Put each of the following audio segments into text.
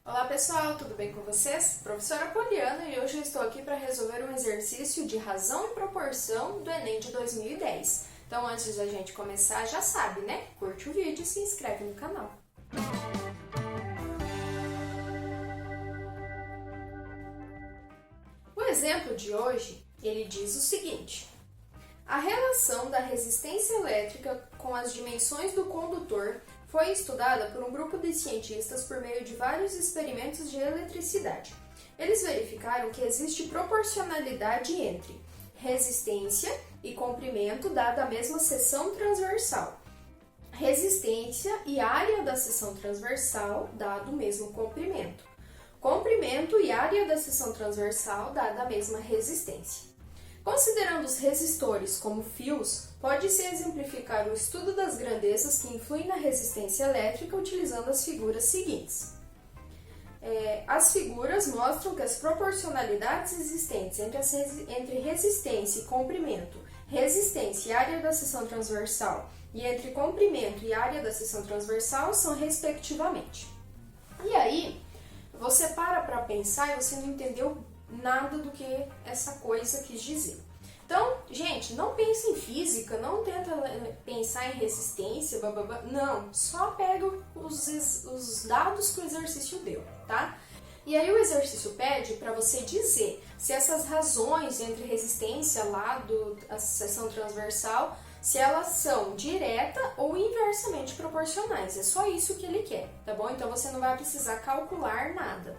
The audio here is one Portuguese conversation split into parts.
Olá pessoal, tudo bem com vocês? Professora Poliana e hoje eu estou aqui para resolver um exercício de razão e proporção do Enem de 2010. Então antes da gente começar, já sabe, né? Curte o vídeo e se inscreve no canal. O exemplo de hoje, ele diz o seguinte: a relação da resistência elétrica com as dimensões do condutor foi estudada por um grupo de cientistas por meio de vários experimentos de eletricidade. Eles verificaram que existe proporcionalidade entre resistência e comprimento dada a mesma seção transversal, resistência e área da seção transversal dado o mesmo comprimento, comprimento e área da seção transversal dada a mesma resistência. Considerando os resistores como fios, pode-se exemplificar o estudo das grandezas que influem na resistência elétrica utilizando as figuras seguintes. As figuras mostram que as proporcionalidades existentes entre resistência e comprimento, resistência e área da seção transversal, e entre comprimento e área da seção transversal são respectivamente. E aí, você para pensar e você não entendeu nada do que essa coisa quis dizer. Então, gente, não pense em física, não tenta pensar em resistência, blá. Não, só pega os dados que o exercício deu, tá? E aí o exercício pede para você dizer se essas razões entre resistência lá da seção transversal, se elas são direta ou inversamente proporcionais. É só isso que ele quer, tá bom? Então você não vai precisar calcular nada.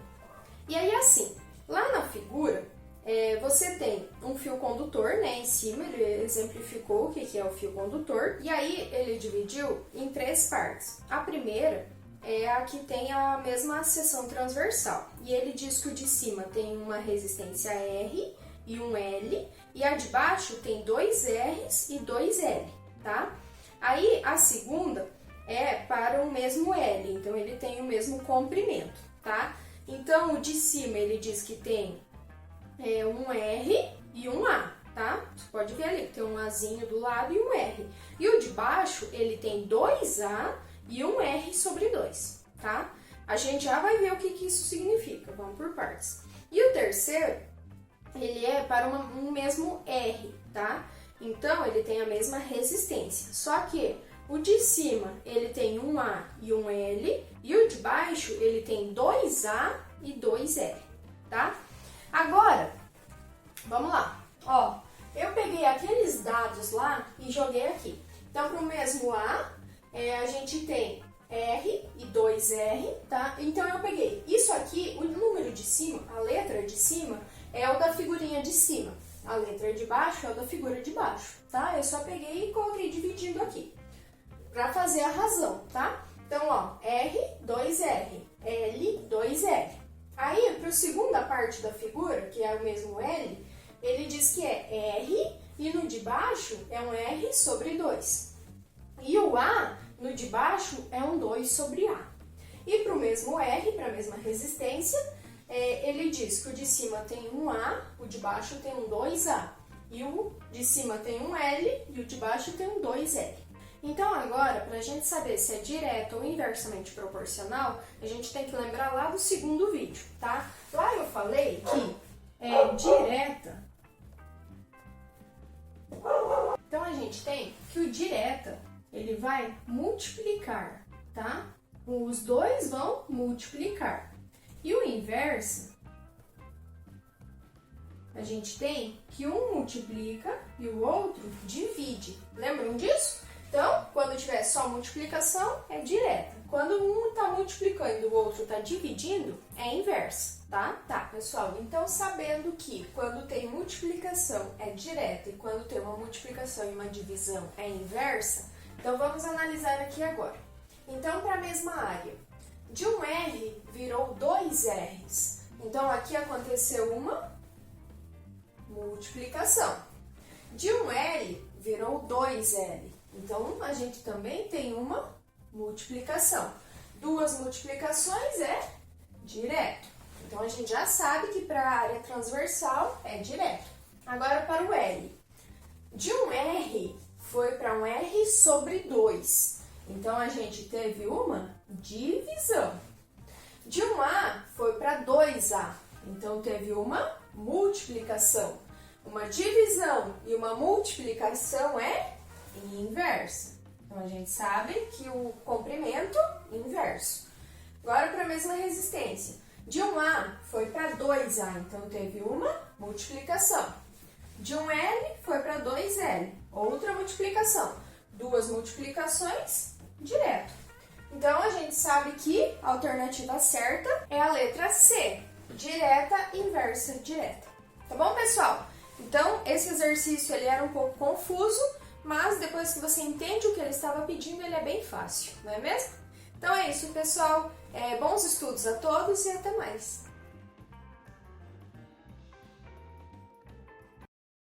E aí assim, lá na figura, você tem um fio condutor, né? Em cima ele exemplificou o que é o fio condutor. E aí ele dividiu em três partes. A primeira é a que tem a mesma seção transversal. E ele diz que o de cima tem uma resistência R e um L. E a de baixo tem dois R's e dois L, tá? Aí a segunda é para o mesmo L, então ele tem o mesmo comprimento, tá? Então o de cima ele diz que tem um R e um A, tá? Você pode ver ali, tem um Azinho do lado e um R. E o de baixo, ele tem dois A e um R sobre 2, tá? A gente já vai ver o que isso significa, vamos por partes. E o terceiro, ele é para um mesmo R, tá? Então, ele tem a mesma resistência, só que o de cima, ele tem um A e um L, e o de baixo, ele tem dois A e dois L, tá? Agora, vamos lá. Ó, eu peguei aqueles dados lá e joguei aqui. Então, para o mesmo A, a gente tem R e 2R, tá? Então, eu peguei isso aqui, o número de cima, a letra de cima, é o da figurinha de cima. A letra de baixo é o da figura de baixo, tá? Eu só peguei e coloquei dividindo aqui, para fazer a razão, tá? Então, ó, R, 2R, L, 2L. Aí, para a segunda parte da figura, que é o mesmo L, ele diz que é R e no de baixo é um R sobre 2. E o A, no de baixo, é um 2 sobre A. E para o mesmo R, para a mesma resistência, ele diz que o de cima tem um A, o de baixo tem um 2A. E o de cima tem um L e o de baixo tem um 2L. Então agora, para a gente saber se é direto ou inversamente proporcional, a gente tem que lembrar lá do segundo vídeo, tá? Lá eu falei que é direta. Então a gente tem que o direta, ele vai multiplicar, tá? Os dois vão multiplicar. E o inverso, a gente tem que um multiplica e o outro divide. Lembram disso? Então, quando tiver só multiplicação, é direta. Quando um está multiplicando e o outro está dividindo, é inversa, tá? Tá, pessoal, então sabendo que quando tem multiplicação é direta e quando tem uma multiplicação e uma divisão é inversa, então vamos analisar aqui agora. Então, para a mesma área, de um R virou dois R's. Então, aqui aconteceu uma multiplicação. De um L virou dois L. Então, a gente também tem uma multiplicação. Duas multiplicações é direto. Então, a gente já sabe que para a área transversal é direto. Agora, para o L. De um R foi para um R sobre 2. Então, a gente teve uma divisão. De 1A foi para 2A, então teve uma multiplicação. Uma divisão e uma multiplicação é inversa. Então, a gente sabe que o comprimento é inverso. Agora, para a mesma resistência. De 1A foi para 2A, então teve uma multiplicação. De 1L foi para 2L, outra multiplicação. Duas multiplicações, direto. Então, a gente sabe que a alternativa certa é a letra C, direta, inversa, direta. Tá bom, pessoal? Então, esse exercício ele era um pouco confuso, mas depois que você entende o que ele estava pedindo, ele é bem fácil, não é mesmo? Então é isso, pessoal. Bons estudos a todos e até mais!